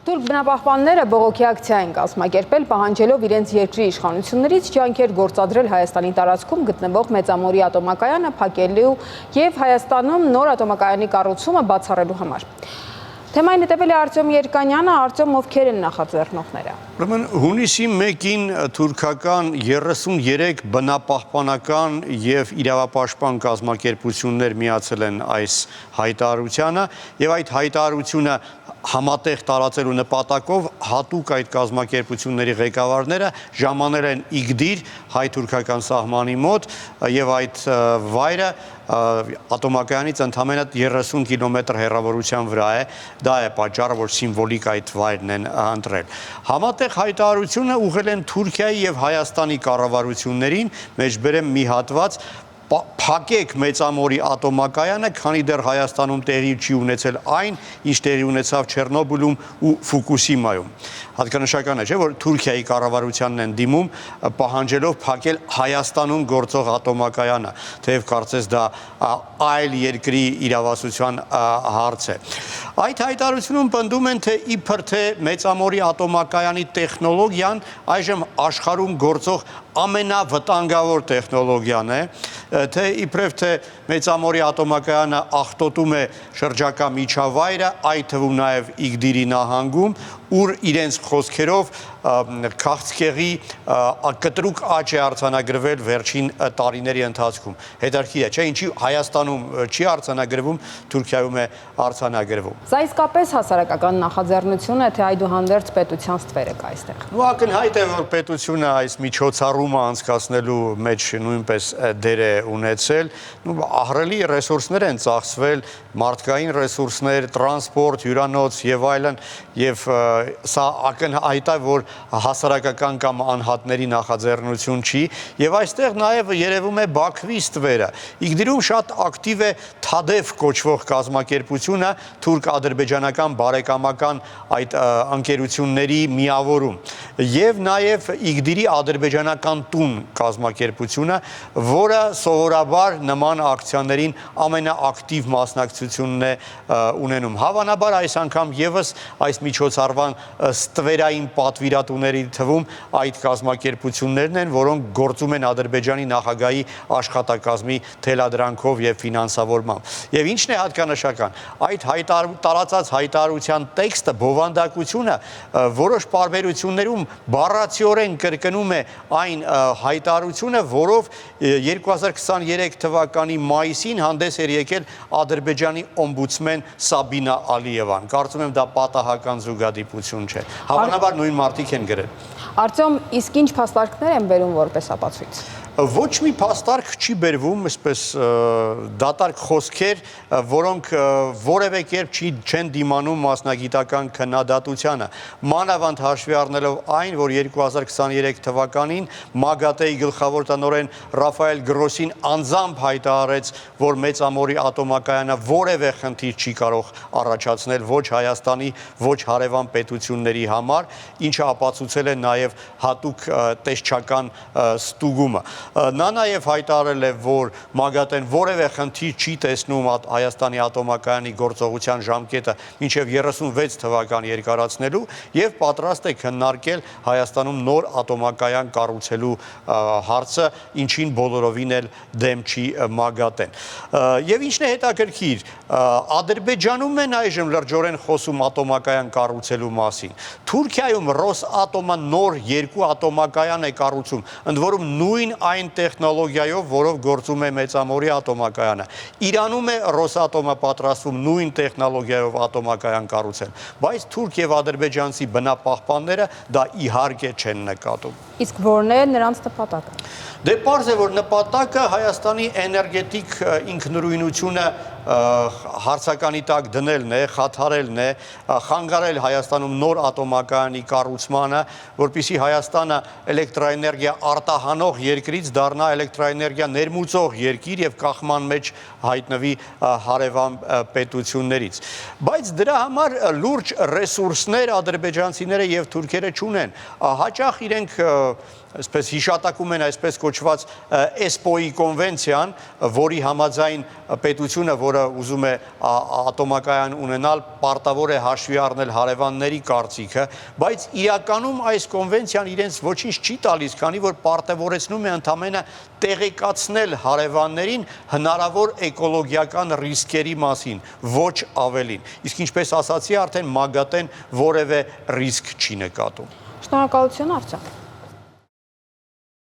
Թուրք բնապահպանները բողոքի ակցիա են կազմակերպել, պահանջելով իրենց երկրի իշխանություններից ջանքեր գործադրել Հայաստանի տարածքում գտնվող Մեծամորի ատոմակայանը փակելու և Հայաստանում նոր ատոմակայանի կառուցումը բացառելու համար։ Թեմային հետևել է Արտյոմ Երկանյանը, Արտյոմ, ովքեր են նախաձեռնողները։ Ուրեմն հունիսի 1-ին թուրքական 33 բնապահպանական և իրավապաշտպան կազմակերպություններ միացել են այս հայտարարությանը և այդ հայտարարությունը համատեղ տարածելու նպատակով հատուկ այդ կազմակերպությունների ղեկավարները ժամանել են Իգդիր հայ-թուրքական սահմանի մոտ և այդ վայրը ատոմակայանից ընդամենը 30 կիլոմետր հեռավորության վրա է, դա է պատճառը, որ սիմվոլիկ այդ վայրն են ընտրել։ Համատեղ հայտարարությունը ուղղել են Թուրքիայի և Հայաստանի կառավարություններին, մեջբերեմ մի հատված, փակեք Մեծամորի ատոմակայանը, քանի դեռ Հայաստանում տեղի չի ունեցել այն, ինչ տեղի ունեցավ Չեռնոբիլում ու Ֆուկուսիմայում։ Հատկանշական է, չէ՞, որ Թուրքիայի կառավարությանն են դիմում, պահանջելով փակել Հայաստանում գործող ատոմակայանը, թեև կարծես դա այլ երկրի իրավասության հարց է։ Այդ հայտարարությունում պնդում են, թե իբր թե Մեծամորի ատոմակայանի տեխնոլոգիան այժմ աշխարհում գործող ամենավտանգավոր տեխնոլոգիան է, թե իբրև թե Մեծամորի ատոմակայանը աղտոտում է շրջակա միջավայրը, այդ թվում նաև Իգդիրի նահանգում, ուր իրենց խոսքերով քաղցկեղի կտրուկ աճ է արձանագրվել վերջին տարիների ընթացքում։ Հետարքի է, չէ՞, ինչի Հայաստանում չի արձանագրվում, Թուրքիայում է արձանագրվում։ Սա իսկապես հասարակական նախաձեռնություն է, թե այդուհանդերձ պետության ստվեր է կա այստեղ։ Ու ակնհայտ է, որ պետությունը այս միջոցառումը անցկացնելու մեջ նույնպես դեր է ունեցել, ահռելի ռեսուրսներ են ծախսվել, մարդկային ռեսուրսներ, տրանսպորտ, հյուրանոց եւ այլն, եւ սա ակնհայտ է, որ հասարակական կամ անհատների նախաձեռնություն չի, եւ այստեղ նաեւ երևում է Բաքվի ստվերը։ Իգդիրում շատ ակտիվ է Թադև կոչվող կազմակերպությունը, թուրք-ադրբեջանական բարեկամական այդ ընկերությունների միավորում, եւ նաեւ Իգդիրի ադրբեջանական տուն կազմակերպությունը, որը սովորաբար նման ակցիաներին ամենաակտիվ մասնակցությունն է ունենում։ Հավանաբար այս անգամ եւս այս միջոցառման ստվերային պատվիրատուների թվում այդ կազմակերպություններն են, որոնք գործում են Ադրբեջանի նախագահի աշխատակազմի թելադրանքով եւ ֆինանսավորմամբ։ Եվ ինչն է հատկանշական, այդ տարածած հայտարարության տեքստը, բովանդակությունը որոշ պարբերություններում բառացիորեն կրկնում է այն հայտարարությունը, որով 2023 թվականի մայիսին հանդես էր եկել Ադրբեջանի օմբուդսմեն Սաբինա Ալիևան։ Կարծում եմ դա պատահական զուգադիպություն չէ։ Հավանաբար նույն մարդիկ են գրել։ Արտյոմ, իսկ ինչ փաստարկներ են բերում որպես ապացույց։ Ոչ մի փաստարկ չի բերվում, այսպես դատարկ խոսքեր, որոնք որևէ կերպ չեն դիմանում մասնագիտական քննադատությանը։ Մանավանդ հաշվի առնելով այն, որ 2023 թվականին ՄԱԳԱՏԷ-ի գլխավոր տնօրեն Ռաֆայել Գրոսին անձամբ հայտարարեց, որ Մեծամորի ատոմակայանը որևէ խնդիր չի կարող առաջացնել ոչ Հայաստանի, ոչ հարևան պետությունների համար, ինչը ապացուցել է նաև հատուկ տեսչական ստուգումը։ Նա նաև հայտարարել է, որ ՄԱԳԱՏԷ-ն որևէ խնդիր չի տեսնում Հայաստանի ատոմակայանի գործողության ժամկետը մինչև 36 թվական երկարացնելու եւ պատրաստ է քննարկել Հայաստանում նոր ատոմակայան կառուցելու հարցը, ինչին բոլորովին էլ դեմ չի ՄԱԳԱՏԷ-ն։ Եվ ինչն է հետաքրքիր, Ադրբեջանում են այժմ լրջորեն խոսում ատոմակայան կառուցելու մասին։ Թուրքիայում Ռոսատոմը նոր 2 ատոմակայան է կառուցում, ընդ որում նույն այն տեխնոլոգիայով, որով գործում է Մեծամորի ատոմակայանը։ Իրանում է Ռոսատոմը պատրաստվում նույն տեխնոլոգիայով ատոմակայան կառուցել, բայց թուրք եւ ադրբեջանցի բնապահպանները դա իհարկե չեն նկատում։ Իսկ որն է նրանց նպատակը։ Դե պարզ է, որ նպատակը Հայաստանի էներգետիկ ինքնուրույնությունը հարցականի տակ դնելն է, խաթարելն է, խանգարել Հայաստանում նոր ատոմակայանի կառուցմանը, որպեսզի Հայաստանը էլեկտրաէներգիա արտահանող երկրից դառնա էլեկտրաէներգիա ներմուծող երկիր եւ կախման մեջ հայտնվի հարևան պետություններից։ Բայց դրա համար լուրջ ռեսուրսներ ադրբեջանցիները եւ թուրքերը չունեն։ Հաճախ իրենք այսպես հիշատակում են այսպես կոչված ESPO-ի կոնվենցիան, որի համաձայն պետությունը, որը որը ուզում է ատոմակայան ունենալ, պարտավոր է հաշվի առնել հարևանների կարծիքը, բայց իրականում այս կոնվենցիան իրենց ոչինչ չի տալիս, քանի որ պարտավորեցնում է ընդամենը տեղեկացնել հարևաններին հնարավոր էկոլոգիական ռիսկերի մասին, ոչ ավելին։ Իսկ ինչպես ասացի, արդեն ՄԱԳԱՏԷ-ն որևէ ռիսկ չի նկատում։ Շնորհակալություն, Արծախ։